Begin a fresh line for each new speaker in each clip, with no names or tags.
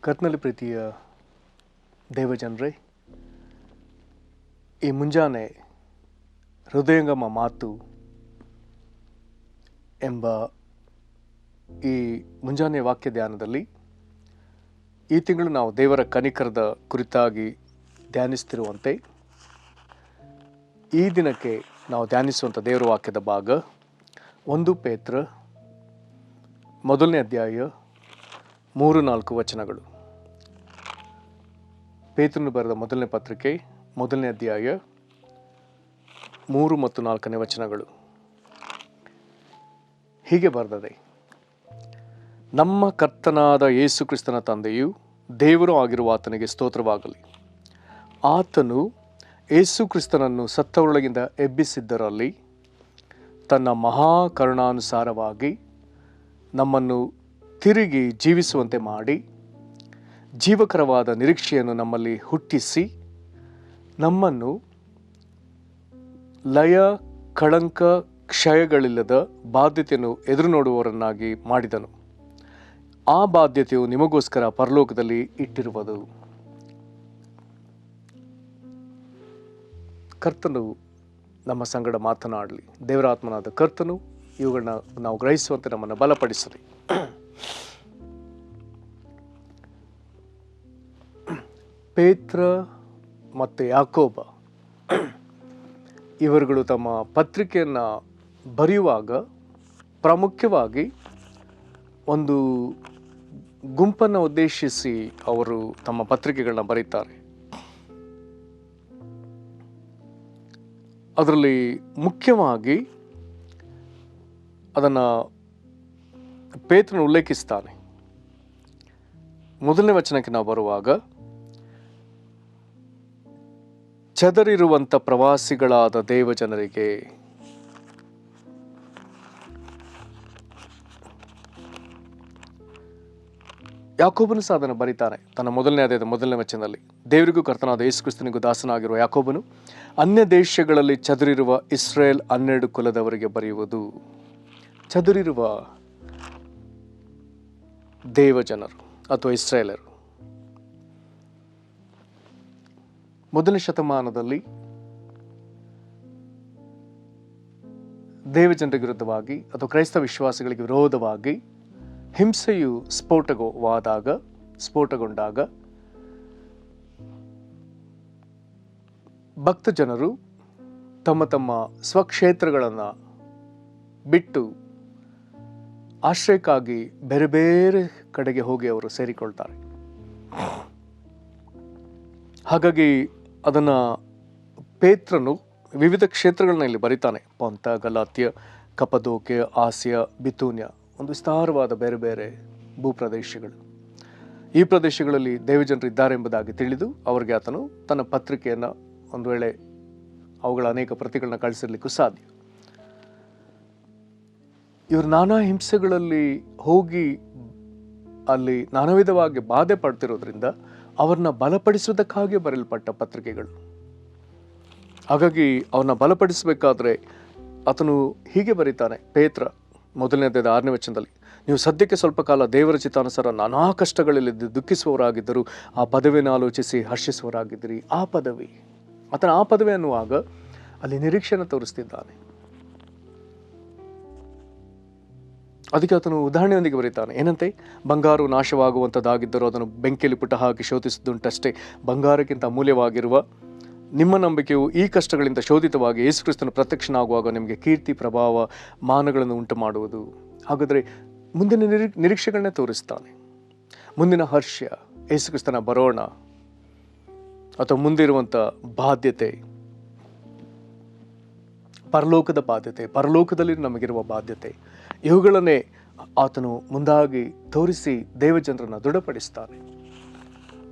ಕರ್ತನಲ್ಲಿ ಪ್ರೀತಿಯ ದೇವಜನರೇ, ಈ ಮುಂಜಾನೆ ಹೃದಯಂಗಮ ಮಾತು ಎಂಬ ಈ ಮುಂಜಾನೆ ವಾಕ್ಯ ಧ್ಯಾನದಲ್ಲಿ ಈ ತಿಂಗಳು ನಾವು ದೇವರ ಕನಿಕರದ ಕುರಿತಾಗಿ ಧ್ಯಾನಿಸ್ತಿರುವಂತೆ ಈ ದಿನಕ್ಕೆ ನಾವು ಧ್ಯಾನಿಸುವಂಥ ದೇವರ ವಾಕ್ಯದ ಭಾಗ 1 ಪೇತ್ರ 1ನೇ ಅಧ್ಯಾಯ 3-4 ವಚನಗಳು. ಪೇತ್ರನು ಬರೆದ ಮೊದಲನೇ ಪತ್ರಿಕೆ 1ನೇ ಅಧ್ಯಾಯ 3 ಮತ್ತು 4ನೇ ವಚನಗಳು ಹೀಗೆ ಬರೆದದೆ. ನಮ್ಮ ಕರ್ತನಾದ ಯೇಸು ಕ್ರಿಸ್ತನ ತಂದೆಯು ದೇವರು ಆಗಿರುವ ಆತನಿಗೆ ಸ್ತೋತ್ರವಾಗಲಿ. ಆತನು ಯೇಸು ಕ್ರಿಸ್ತನನ್ನು ಸತ್ತವರೊಳಗಿಂದ ಎಬ್ಬಿಸಿದ್ದರಲ್ಲಿ ತನ್ನ ಮಹಾಕರುಣಾನುಸಾರವಾಗಿ ನಮ್ಮನ್ನು ತಿರುಗಿ ಜೀವಿಸುವಂತೆ ಮಾಡಿ ಜೀವಕರವಾದ ನಿರೀಕ್ಷೆಯನ್ನು ನಮ್ಮಲ್ಲಿ ಹುಟ್ಟಿಸಿ ನಮ್ಮನ್ನು ಲಯ ಕಳಂಕ ಕ್ಷಯಗಳಿಲ್ಲದ ಬಾಧ್ಯತೆಯನ್ನು ಎದುರು ನೋಡುವವರನ್ನಾಗಿ ಮಾಡಿದನು. ಆ ಬಾಧ್ಯತೆಯು ನಿಮಗೋಸ್ಕರ ಪರಲೋಕದಲ್ಲಿ ಇಟ್ಟಿರುವುದು. ಕರ್ತನು ನಮ್ಮ ಸಂಗಡ ಮಾತನಾಡಲಿ. ದೇವರಾತ್ಮನಾದ ಕರ್ತನು ಇವುಗಳನ್ನ ನಾವು ಗ್ರಹಿಸುವಂತೆ ನಮ್ಮನ್ನು ಬಲಪಡಿಸಲಿ. ಪೇತ್ರ ಮತ್ತು ಯಾಕೋಬ ಇವರುಗಳು ತಮ್ಮ ಪತ್ರಿಕೆಯನ್ನು ಬರೆಯುವಾಗ ಪ್ರಾಮುಖ್ಯವಾಗಿ ಒಂದು ಗುಂಪನ್ನು ಉದ್ದೇಶಿಸಿ ಅವರು ತಮ್ಮ ಪತ್ರಿಕೆಗಳನ್ನ ಬರೀತಾರೆ. ಅದರಲ್ಲಿ ಮುಖ್ಯವಾಗಿ ಅದನ್ನು ಪೇತ್ರನು ಉಲ್ಲೇಖಿಸ್ತಾನೆ. 1ನೇ ವಚನಕ್ಕೆ ನಾವು ಬರುವಾಗ, ಚದರಿರುವಂಥ ಪ್ರವಾಸಿಗಳಾದ ದೇವಜನರಿಗೆ ಯಾಕೋಬನು ಸಹ ಅದನ್ನು ಬರೀತಾನೆ ತನ್ನ 1ನೇ ಅಧ್ಯಾಯದ 1ನೇ ವಚನದಲ್ಲಿ. ದೇವರಿಗೂ ಕರ್ತನಾದ ಯೇಸು ಕ್ರಿಸ್ತನಿಗೂ ದಾಸನಾಗಿರುವ ಯಾಕೋಬನು ಅನ್ಯ ದೇಶಗಳಲ್ಲಿ ಚದುರಿರುವ ಇಸ್ರೇಲ್ 12 ಕುಲದವರಿಗೆ ಬರೆಯುವುದು. ಚದುರಿರುವ ದೇವಜನರು ಅಥವಾ ಇಸ್ರೇಲರು 1ನೇ ಶತಮಾನದಲ್ಲಿ ದೇವಜನರಿಗೆ ವಿರುದ್ಧವಾಗಿ ಅಥವಾ ಕ್ರೈಸ್ತ ವಿಶ್ವಾಸಿಗಳಿಗೆ ವಿರೋಧವಾಗಿ ಹಿಂಸೆಯು ಸ್ಫೋಟಗೊಂಡಾಗ ಭಕ್ತ ಜನರು ತಮ್ಮ ತಮ್ಮ ಸ್ವಕ್ಷೇತ್ರಗಳನ್ನು ಬಿಟ್ಟು ಆಶ್ರಯಕ್ಕಾಗಿ ಬೇರೆ ಬೇರೆ ಕಡೆಗೆ ಹೋಗಿ ಅವರು ಸೇರಿಕೊಳ್ತಾರೆ. ಹಾಗಾಗಿ ಅದನ್ನು ಪೇತ್ರನು ವಿವಿಧ ಕ್ಷೇತ್ರಗಳನ್ನ ಇಲ್ಲಿ ಬರೀತಾನೆ. ಪೊಂತ, ಗಲಾತ್ಯ, ಕಪದೋಕ್ಯ, ಆಸಿಯಾ, ಬಿತೂನ್ಯ, ಒಂದು ವಿಸ್ತಾರವಾದ ಬೇರೆ ಬೇರೆ ಭೂಪ್ರದೇಶಗಳು. ಈ ಪ್ರದೇಶಗಳಲ್ಲಿ ದೇವಜನರು ಇದ್ದಾರೆ ಎಂಬುದಾಗಿ ತಿಳಿದು ಅವರಿಗೆ ಆತನು ತನ್ನ ಪತ್ರಿಕೆಯನ್ನು ಒಂದು ವೇಳೆ ಅವುಗಳ ಅನೇಕ ಪ್ರತಿಗಳನ್ನ ಕಳಿಸಿರ್ಲಿಕ್ಕೂ ಸಾಧ್ಯ. ಇವರು ನಾನಾ ಹಿಂಸೆಗಳಲ್ಲಿ ಹೋಗಿ ಅಲ್ಲಿ ನಾನಾ ವಿಧವಾಗಿ ಬಾಧೆ ಪಡ್ತಿರೋದ್ರಿಂದ ಅವ್ರನ್ನ ಬಲಪಡಿಸುವುದಕ್ಕಾಗಿ ಬರೆಯಲ್ಪಟ್ಟ ಪತ್ರಿಕೆಗಳು. ಹಾಗಾಗಿ ಅವ್ರನ್ನ ಬಲಪಡಿಸಬೇಕಾದ್ರೆ ಆತನು ಹೀಗೆ ಬರೀತಾನೆ. ಪೇತ್ರ 1ನೇ ಅಧ್ಯಾಯದ 6ನೇ ವಚನದಲ್ಲಿ, ನೀವು ಸದ್ಯಕ್ಕೆ ಸ್ವಲ್ಪ ಕಾಲ ದೇವರ ಚಿತ್ತಾನುಸಾರ ನಾನಾ ಕಷ್ಟಗಳಲ್ಲಿ ದುಃಖಿಸುವವರಾಗಿದ್ದರು, ಆ ಪದವಿಯನ್ನು ಆಲೋಚಿಸಿ ಹರ್ಷಿಸುವವರಾಗಿದ್ದೀರಿ. ಆ ಪದವಿ ಅನ್ನುವಾಗ ಅಲ್ಲಿ ನಿರೀಕ್ಷೆಯನ್ನು ತೋರಿಸ್ತಿದ್ದಾನೆ. ಅದಕ್ಕೆ ಆತನು ಉದಾಹರಣೆಯೊಂದಿಗೆ ಬರೀತಾನೆ. ಏನಂತೆ? ಬಂಗಾರವು ನಾಶವಾಗುವಂಥದ್ದಾಗಿದ್ದರೂ ಅದನ್ನು ಬೆಂಕಿಯಲ್ಲಿ ಪುಟ ಹಾಕಿ ಶೋಧಿಸುವುದುಂಟಷ್ಟೇ. ಬಂಗಾರಕ್ಕಿಂತ ಅಮೂಲ್ಯವಾಗಿರುವ ನಿಮ್ಮ ನಂಬಿಕೆಯು ಈ ಕಷ್ಟಗಳಿಂದ ಶೋಧಿತವಾಗಿ ಯೇಸು ಕ್ರಿಸ್ತನು ಪ್ರತ್ಯಕ್ಷನಾಗುವಾಗ ನಿಮಗೆ ಕೀರ್ತಿ, ಪ್ರಭಾವ, ಮಾನಗಳನ್ನು ಉಂಟು ಮಾಡುವುದು. ಹಾಗಾದರೆ ಮುಂದಿನ ನಿರೀಕ್ಷೆಗಳನ್ನೇ ತೋರಿಸ್ತಾನೆ. ಮುಂದಿನ ಹರ್ಷ, ಯೇಸು ಕ್ರಿಸ್ತನ ಬರೋಣ, ಅಥವಾ ಮುಂದಿರುವಂಥ ಬಾಧ್ಯತೆ, ಪರಲೋಕದ ಬಾಧ್ಯತೆ, ಪರಲೋಕದಲ್ಲಿ ನಮಗಿರುವ ಬಾಧ್ಯತೆ, ಇವುಗಳನ್ನೇ ಆತನು ಮುಂದಾಗಿ ತೋರಿಸಿ ದೇವಜನರನ್ನು ದೃಢಪಡಿಸ್ತಾನೆ.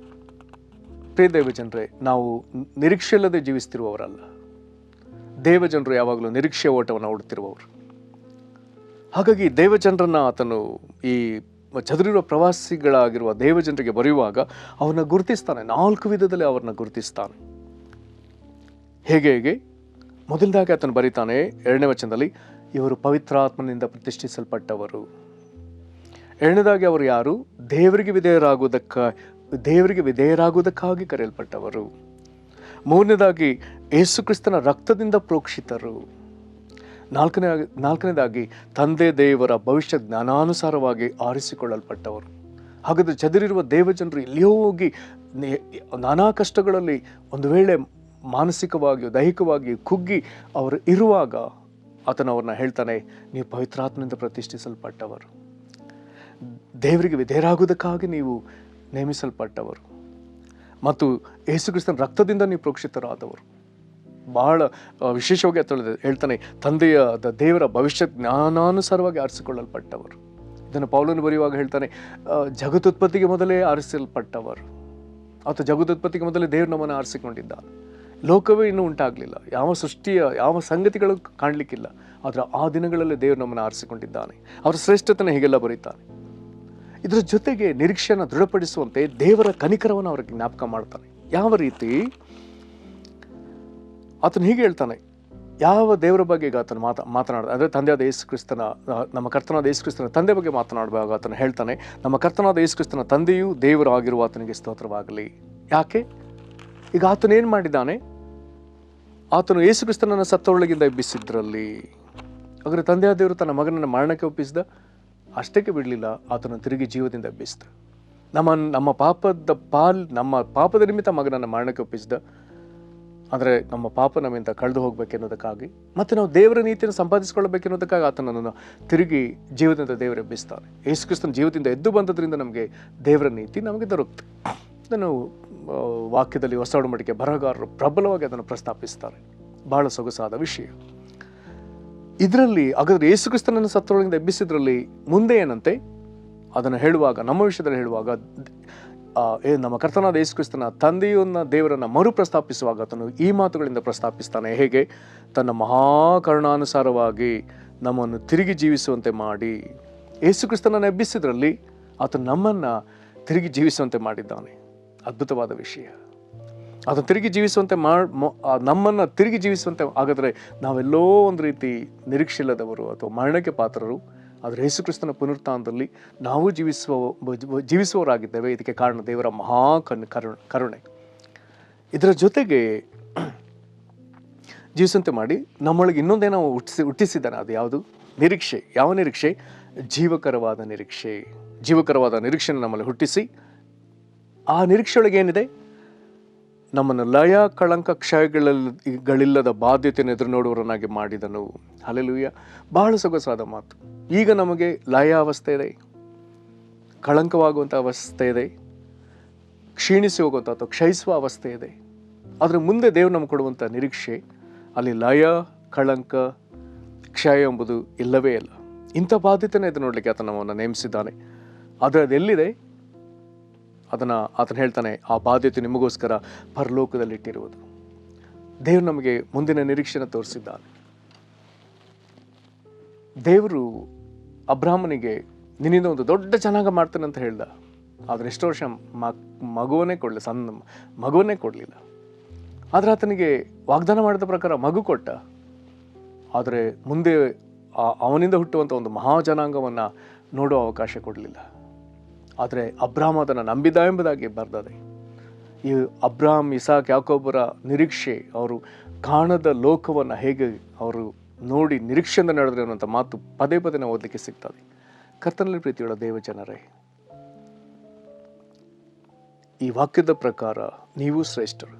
ಪ್ರಿಯ ದೇವಜನರೇ, ನಾವು ನಿರೀಕ್ಷೆ ಇಲ್ಲದೆ ಜೀವಿಸ್ತಿರುವವರಲ್ಲ. ದೇವಜನರು ಯಾವಾಗಲೂ ನಿರೀಕ್ಷೆ ಓಟವನ್ನು ಓಡುತ್ತಿರುವವರು. ಹಾಗಾಗಿ ದೇವಜನರನ್ನು ಆತನು ಈ ಚದುರಿರುವ ಪ್ರವಾಸಿಗಳಾಗಿರುವ ದೇವಜನರಿಗೆ ಬರೆಯುವಾಗ ಅವನ್ನ ಗುರುತಿಸ್ತಾನೆ. 4 ವಿಧದಲ್ಲಿ ಅವ್ರನ್ನ ಗುರುತಿಸ್ತಾನೆ. ಹೇಗೆ ಮೊದಲದಾಗಿ ಆತನು ಬರೀತಾನೆ 2ನೇ ವಚನದಲ್ಲಿ, ಇವರು ಪವಿತ್ರಾತ್ಮನಿಂದ ಪ್ರತಿಷ್ಠಿಸಲ್ಪಟ್ಟವರು. ಎರಡನೇದಾಗಿ ಅವರು ಯಾರು? ದೇವರಿಗೆ ವಿಧೇಯರಾಗುವುದಕ್ಕಾಗಿ ಕರೆಯಲ್ಪಟ್ಟವರು. ಮೂರನೇದಾಗಿ ಯೇಸು ಕ್ರಿಸ್ತನ ರಕ್ತದಿಂದ ಪ್ರೋಕ್ಷಿತರು. ನಾಲ್ಕನೇದಾಗಿ ತಂದೆ ದೇವರ ಭವಿಷ್ಯ ಜ್ಞಾನಾನುಸಾರವಾಗಿ ಆರಿಸಿಕೊಳ್ಳಲ್ಪಟ್ಟವರು. ಹಾಗಾದರೆ ಚದುರಿರುವ ದೇವಜನರು ಎಲ್ಲಿಯೋ ಹೋಗಿ ನಾನಾ ಕಷ್ಟಗಳಲ್ಲಿ ಒಂದು ವೇಳೆ ಮಾನಸಿಕವಾಗಿಯೂ ದೈಹಿಕವಾಗಿಯೂ ಕುಗ್ಗಿ ಅವರು ಇರುವಾಗ ಆತನವ್ರನ್ನ ಹೇಳ್ತಾನೆ, ನೀವು ಪವಿತ್ರಾತ್ಮನಿಂದ ಪ್ರತಿಷ್ಠಿಸಲ್ಪಟ್ಟವರು, ದೇವರಿಗೆ ವಿಧೇಯರಾಗುವುದಕ್ಕಾಗಿ ನೀವು ನೇಮಿಸಲ್ಪಟ್ಟವರು ಮತ್ತು ಯೇಸು ಕ್ರಿಸ್ತನ ರಕ್ತದಿಂದ ನೀವು ಪ್ರೋಕ್ಷಿತರಾದವರು. ಬಹಳ ವಿಶೇಷವಾಗಿ ಹೇಳ್ತಾನೆ, ದೇವರ ಭವಿಷ್ಯ ಜ್ಞಾನಾನುಸಾರವಾಗಿ ಆರಿಸಿಕೊಳ್ಳಲ್ಪಟ್ಟವರು. ಇದನ್ನು ಪೌಲನು ಬರೆಯುವಾಗ ಹೇಳ್ತಾನೆ, ಜಗದುತ್ಪತ್ತಿಗೆ ಮೊದಲೇ ಆರಿಸಲ್ಪಟ್ಟವರು. ಅಥವಾ ಜಗದುತ್ಪತ್ತಿಗೆ ಮೊದಲೇ ದೇವರು ನಮ್ಮನ್ನು ಆರಿಸಿಕೊಂಡಿದ್ದ. ಲೋಕವೇ ಇನ್ನೂ ಉಂಟಾಗಲಿಲ್ಲ, ಯಾವ ಸಂಗತಿಗಳು ಕಾಣಲಿಕ್ಕಿಲ್ಲ, ಆದರೆ ಆ ದಿನಗಳಲ್ಲಿ ದೇವರು ನಮ್ಮನ್ನು ಆರಿಸಿಕೊಂಡಿದ್ದಾನೆ. ಅವರ ಶ್ರೇಷ್ಠತನ ಹೀಗೆಲ್ಲ ಬರೀತಾನೆ. ಇದರ ಜೊತೆಗೆ ನಿರೀಕ್ಷೆಯನ್ನು ದೃಢಪಡಿಸುವಂತೆ ದೇವರ ಕನಿಕರವನ್ನು ಅವರಿಗೆ ಜ್ಞಾಪಕ ಮಾಡ್ತಾನೆ. ಯಾವ ರೀತಿ? ಆತನು ಹೀಗೆ ಹೇಳ್ತಾನೆ, ಯಾವ ದೇವರ ಬಗ್ಗೆ ಈಗ ಆತನು ಮಾತನಾಡ ಅಂದರೆ ತಂದೆಯಾದ ಯೇಸು ಕ್ರಿಸ್ತನ, ನಮ್ಮ ಕರ್ತನಾದ ಯೇಸು ಕ್ರಿಸ್ತನ ತಂದೆ ಬಗ್ಗೆ ಮಾತನಾಡುವಾಗ ಆತನು ಹೇಳ್ತಾನೆ, ನಮ್ಮ ಕರ್ತನಾದ ಯೇಸು ಕ್ರಿಸ್ತನ ತಂದೆಯೂ ದೇವರು ಆಗಿರುವ ಆತನಿಗೆ ಸ್ತೋತ್ರವಾಗಲಿ. ಯಾಕೆ? ಈಗ ಆತನು ಏನು ಮಾಡಿದ್ದಾನೆ? ಆತನು ಯೇಸು ಕ್ರಿಸ್ತನನ್ನು ಸತ್ತೊಳಗಿಂದ ಎಬ್ಬಿಸಿದ್ರಲ್ಲಿ. ಹಾಗಾದರೆ ತಂದೆಯಾದ ದೇವರು ತನ್ನ ಮಗನನ್ನು ಮರಣಕ್ಕೆ ಒಪ್ಪಿಸಿದ, ಅಷ್ಟಕ್ಕೆ ಬಿಡಲಿಲ್ಲ, ಆತನು ತಿರುಗಿ ಜೀವದಿಂದ ಎಬ್ಬಿಸಿದ. ನಮ್ಮ ಪಾಪದ ನಿಮಿತ್ತ ಮಗನನ್ನು ಮರಣಕ್ಕೆ ಒಪ್ಪಿಸಿದ, ಅಂದರೆ ನಮ್ಮ ಪಾಪ ನಮ್ಮಿಂದ ಕಳೆದು ಹೋಗ್ಬೇಕೆನ್ನೋದಕ್ಕಾಗಿ, ಮತ್ತು ನಾವು ದೇವರ ನೀತಿಯನ್ನು ಸಂಪಾದಿಸಿಕೊಳ್ಳಬೇಕೆನ್ನೋದಕ್ಕಾಗಿ ಆತನನ್ನು ತಿರುಗಿ ಜೀವದಿಂದ ದೇವರು ಎಬ್ಬಿಸ್ತಾನೆ. ಯೇಸು ಕ್ರಿಸ್ತನ ಜೀವದಿಂದ ಎದ್ದು ಬಂದದ್ರಿಂದ ನಮಗೆ ದೇವರ ನೀತಿ ನಮಗೆ ದೊರಕುತ್ತೆ. ಇದನ್ನು ವಾಕ್ಯದಲ್ಲಿ ಹೊಸ ಒಡಂಬಡಿಕೆ ಬರಹಗಾರರು ಪ್ರಬಲವಾಗಿ ಅದನ್ನು ಪ್ರಸ್ತಾಪಿಸ್ತಾರೆ. ಬಹಳ ಸೊಗಸಾದ ವಿಷಯ. ಇದರಲ್ಲಿ ಹಾಗಾದರೆ ಯೇಸು ಕ್ರಿಸ್ತನನ್ನು ಸತ್ತೊಳಗಿಂದ ಎಬ್ಬಿಸಿದ್ರಲ್ಲಿ ಮುಂದೆ ಏನಂತೆ ಅದನ್ನು ಹೇಳುವಾಗ, ನಮ್ಮ ವಿಷಯದಲ್ಲಿ ಹೇಳುವಾಗ, ನಮ್ಮ ಕರ್ತನಾದ ಯೇಸು ಕ್ರಿಸ್ತನ ತಂದೆಯನ್ನ ದೇವರನ್ನು ಮರು ಪ್ರಸ್ತಾಪಿಸುವಾಗ ಆತನು ಈ ಮಾತುಗಳಿಂದ ಪ್ರಸ್ತಾಪಿಸ್ತಾನೆ. ಹೇಗೆ? ತನ್ನ ಮಹಾಕರುಣಾನುಸಾರವಾಗಿ ನಮ್ಮನ್ನು ತಿರುಗಿ ಜೀವಿಸುವಂತೆ ಮಾಡಿ. ಯೇಸು ಕ್ರಿಸ್ತನನ್ನು ಎಬ್ಬಿಸಿದ್ರಲ್ಲಿ ಆತನು ನಮ್ಮನ್ನು ತಿರುಗಿ ಜೀವಿಸುವಂತೆ ಮಾಡಿದ್ದಾನೆ. ಅದ್ಭುತವಾದ ವಿಷಯ. ಅದನ್ನು ತಿರುಗಿ ಜೀವಿಸುವಂತೆ ನಮ್ಮನ್ನು ತಿರುಗಿ ಜೀವಿಸುವಂತೆ. ಹಾಗಾದರೆ ನಾವೆಲ್ಲೋ ಒಂದು ರೀತಿ ನಿರೀಕ್ಷೆ ಇಲ್ಲದವರು ಅಥವಾ ಮರಣಕ್ಕೆ ಪಾತ್ರರು. ಆದರೆ ಯೇಸು ಕ್ರಿಸ್ತನ ಪುನರುತ್ಥಾನದಲ್ಲಿ ನಾವು ಜೀವಿಸುವವರಾಗಿದ್ದೇವೆ. ಇದಕ್ಕೆ ಕಾರಣ ದೇವರ ಕರುಣೆ. ಇದರ ಜೊತೆಗೆ ಜೀವಿಸುವಂತೆ ಮಾಡಿ ನಮ್ಮೊಳಗೆ ಇನ್ನೊಂದೇನೋ ಹುಟ್ಟಿಸಿದ್ದಾನೆ. ಅದು ಯಾವುದು? ನಿರೀಕ್ಷೆ. ಯಾವ ನಿರೀಕ್ಷೆ? ಜೀವಕರವಾದ ನಿರೀಕ್ಷೆ. ಜೀವಕರವಾದ ನಿರೀಕ್ಷೆಯನ್ನು ನಮ್ಮಲ್ಲಿ ಹುಟ್ಟಿಸಿ, ಆ ನಿರೀಕ್ಷೆಯೊಳಗೆ ಏನಿದೆ? ನಮ್ಮನ್ನು ಲಯ ಕಳಂಕ ಕ್ಷಯಗಳಿಲ್ಲದ ಬಾಧ್ಯತೆಯನ್ನು ಎದುರು ನೋಡುವವರನ್ನಾಗಿ ಮಾಡಿದನು. ಹಲ್ಲೆಲೂಯಾ. ಬಹಳ ಸೊಗಸಾದ ಮಾತು. ಈಗ ನಮಗೆ ಲಯ ಅವಸ್ಥೆ ಇದೆ, ಕಳಂಕವಾಗುವಂಥ ಅವಸ್ಥೆ ಇದೆ, ಕ್ಷೀಣಿಸಿ ಹೋಗುವಂಥ ಅಥವಾ ಕ್ಷಯಿಸುವ ಅವಸ್ಥೆ ಇದೆ. ಆದರೆ ಮುಂದೆ ದೇವರು ನಮಗೆ ಕೊಡುವಂಥ ನಿರೀಕ್ಷೆ, ಅಲ್ಲಿ ಲಯ ಕಳಂಕ ಕ್ಷಯ ಎಂಬುದು ಇಲ್ಲವೇ ಇಲ್ಲ. ಇಂಥ ಬಾಧ್ಯತೆಯನ್ನು ಎದುರು ನೋಡಲಿಕ್ಕೆ ಆತನು ನಮ್ಮನ್ನು ನೇಮಿಸಿದ್ದಾನೆ. ಆದರೆ ಅದೆಲ್ಲಿದೆ? ಆತನು ಹೇಳ್ತಾನೆ, ಆ ಬಾಧ್ಯತೆ ನಿಮಗೋಸ್ಕರ ಪರಲೋಕದಲ್ಲಿಟ್ಟಿರುವುದು. ದೇವರು ನಮಗೆ ಮುಂದಿನ ನಿರೀಕ್ಷೆಯನ್ನು ತೋರಿಸಿದ್ದಾನೆ. ದೇವರು ಅಬ್ರಾಹ್ಮನಿಗೆ ನಿನ್ನಿಂದ ಒಂದು ದೊಡ್ಡ ಜನಾಂಗ ಮಾಡ್ತಾನೆ ಅಂತ ಹೇಳ್ದ. ಆದರೆ ಎಷ್ಟು ವರ್ಷ ಸಣ್ಣ ಮಗುವನ್ನೇ ಕೊಡಲಿಲ್ಲ. ಆದರೆ ಆತನಿಗೆ ವಾಗ್ದಾನ ಮಾಡಿದ ಪ್ರಕಾರ ಮಗು ಕೊಟ್ಟ. ಆದರೆ ಮುಂದೆ ಅವನಿಂದ ಹುಟ್ಟುವಂಥ ಒಂದು ಮಹಾಜನಾಂಗವನ್ನು ನೋಡುವ ಅವಕಾಶ ಕೊಡಲಿಲ್ಲ. ಆದರೆ ಅಬ್ರಾಹ್ಮ ಅದನ್ನು ನಂಬಿದ ಎಂಬುದಾಗಿ ಬರ್ತದೆ. ಈ ಅಬ್ರಾಹ್ಮ್, ಇಸಾಕ್, ಯಾಕೋಬರ ನಿರೀಕ್ಷೆ, ಅವರು ಕಾಣದ ಲೋಕವನ್ನು ಹೇಗೆ ಅವರು ನೋಡಿ ನಿರೀಕ್ಷೆಯಿಂದ ನಡೆದ್ರೆ ಅನ್ನುವಂಥ ಮಾತು ಪದೇ ಪದೇ ನಾವು ಓದಲಿಕ್ಕೆ ಸಿಗ್ತದೆ. ಕರ್ತನಲ್ಲಿ ಪ್ರೀತಿಯುಳ್ಳ ದೇವ ಜನರೇ, ಈ ವಾಕ್ಯದ ಪ್ರಕಾರ ನೀವು ಶ್ರೇಷ್ಠರು,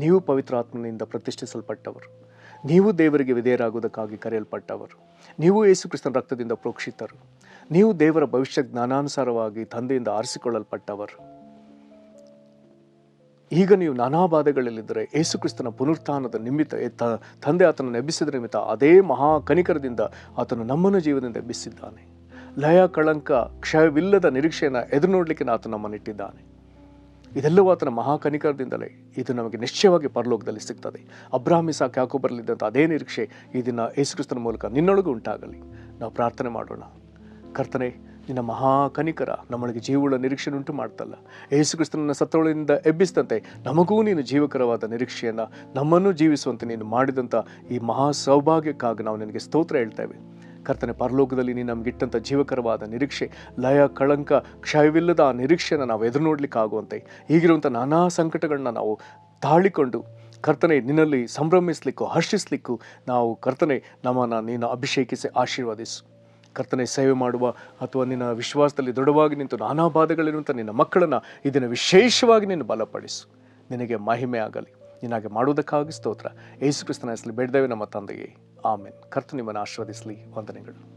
ನೀವು ಪವಿತ್ರಾತ್ಮನಿಂದ ಪ್ರತಿಷ್ಠಿಸಲ್ಪಟ್ಟವರು, ನೀವು ದೇವರಿಗೆ ವಿಧೇಯರಾಗುವುದಕ್ಕಾಗಿ ಕರೆಯಲ್ಪಟ್ಟವರು, ನೀವು ಯೇಸು ಕ್ರಿಸ್ತನ ರಕ್ತದಿಂದ ಪ್ರೋಕ್ಷಿತರು, ನೀವು ದೇವರ ಭವಿಷ್ಯ ಜ್ಞಾನಾನುಸಾರವಾಗಿ ತಂದೆಯಿಂದ ಆರಿಸಿಕೊಳ್ಳಲ್ಪಟ್ಟವರು. ಈಗ ನೀವು ನಾನಾ ಬಾಧೆಗಳಲ್ಲಿದ್ದರೆ ಯೇಸು ಕ್ರಿಸ್ತನ ಪುನರುತ್ಥಾನದ ನಿಮಿತ್ತ ತಂದೆ ಆತನನ್ನು ಎಬ್ಬಿಸಿದ ನಿಮಿತ್ತ ಅದೇ ಮಹಾ ಕನಿಕರದಿಂದ ಆತನು ನಮ್ಮನ್ನು ಜೀವದಿಂದ ಎಬ್ಬಿಸಿದ್ದಾನೆ. ಲಯ ಕಳಂಕ ಕ್ಷಯವಿಲ್ಲದ ನಿರೀಕ್ಷೆಯನ್ನು ಎದುರು ನೋಡಲಿಕ್ಕೆ ಆತನು ನಮ್ಮನ್ನಿಟ್ಟಿದ್ದಾನೆ. ಇದೆಲ್ಲವೂ ಆತನ ಮಹಾಕನಿಕರದಿಂದಲೇ. ಇದು ನಮಗೆ ನಿಶ್ಚಯವಾಗಿ ಪರಲೋಕದಲ್ಲಿ ಸಿಗ್ತದೆ. ಅಬ್ರಾಹ್ಮ್, ಇಸಾಕ್, ಯಾಕೋಬರಲ್ಲಿದ್ದಂಥ ಅದೇ ನಿರೀಕ್ಷೆ ಈ ದಿನ ಯೇಸು ಕ್ರಿಸ್ತನ ಮೂಲಕ ನಿನ್ನೊಳಗೂ ಉಂಟಾಗಲಿ. ನಾವು ಪ್ರಾರ್ಥನೆ ಮಾಡೋಣ. ಕರ್ತನೆ, ನಿನ್ನ ಮಹಾಕನಿಕರ ನಮ್ಮೊಳಗೆ ಜೀವವುಳ್ಳ ನಿರೀಕ್ಷೆ ಉಂಟು ಮಾಡ್ತಲ್ಲ. ಯೇಸು ಕ್ರಿಸ್ತನನ್ನು ಸತ್ತೊಳಗಿಂದ ಎಬ್ಬಿಸಿದಂತೆ ನಮಗೂ ನೀನು ಜೀವಕರವಾದ ನಿರೀಕ್ಷೆಯನ್ನು ನಮ್ಮನ್ನು ಜೀವಿಸುವಂತೆ ನೀನು ಮಾಡಿದಂಥ ಈ ಮಹಾ ಸೌಭಾಗ್ಯಕ್ಕಾಗಿ ನಾವು ನಿನಗೆ ಸ್ತೋತ್ರ ಹೇಳ್ತೇವೆ. ಕರ್ತನೆ, ಪರಲೋಕದಲ್ಲಿ ನೀನು ನಮಗಿಟ್ಟಂಥ ಜೀವಕರವಾದ ನಿರೀಕ್ಷೆ, ಲಯ ಕಳಂಕ ಕ್ಷಯವಿಲ್ಲದ ಆ ನಿರೀಕ್ಷೆಯನ್ನು ನಾವು ಎದುರು ನೋಡಲಿಕ್ಕಾಗುವಂತೆ ಈಗಿರುವಂಥ ನಾನಾ ಸಂಕಟಗಳನ್ನ ನಾವು ತಾಳಿಕೊಂಡು ಕರ್ತನೆ ನಿನ್ನಲ್ಲಿ ಸಂಭ್ರಮಿಸಲಿಕ್ಕೂ ಹರ್ಷಿಸಲಿಕ್ಕೂ ನಾವು ಕರ್ತನೆ ನಮ್ಮನ್ನು ನೀನು ಅಭಿಷೇಕಿಸಿ ಆಶೀರ್ವದಿಸು. ಕರ್ತನೆ, ಸೇವೆ ಮಾಡುವ ಅಥವಾ ನಿನ್ನ ವಿಶ್ವಾಸದಲ್ಲಿ ದೃಢವಾಗಿ ನಿಂತು ನಾನಾ ಬಾಧೆಗಳಿರುವಂಥ ನಿನ್ನ ಮಕ್ಕಳನ್ನು ಇದನ್ನು ವಿಶೇಷವಾಗಿ ನೀನು ಬಲಪಡಿಸು. ನಿನಗೆ ಮಹಿಮೆ ಆಗಲಿ. ನಿನಗೆ ಮಾಡುವುದಕ್ಕಾಗಿ ಸ್ತೋತ್ರ. ಯೇಸು ಕ್ರಿಸ್ತನ ಹೆಸರಲ್ಲಿ ಬೇಡ್ದೇವೆ ನಮ್ಮ ತಂದೆಯೇ, ಆಮೆನ್. ಕರ್ತನು ನಿಮ್ಮನ್ನು ಆಶೀರ್ವದಿಸಲಿ. ವಂದನೆಗಳು.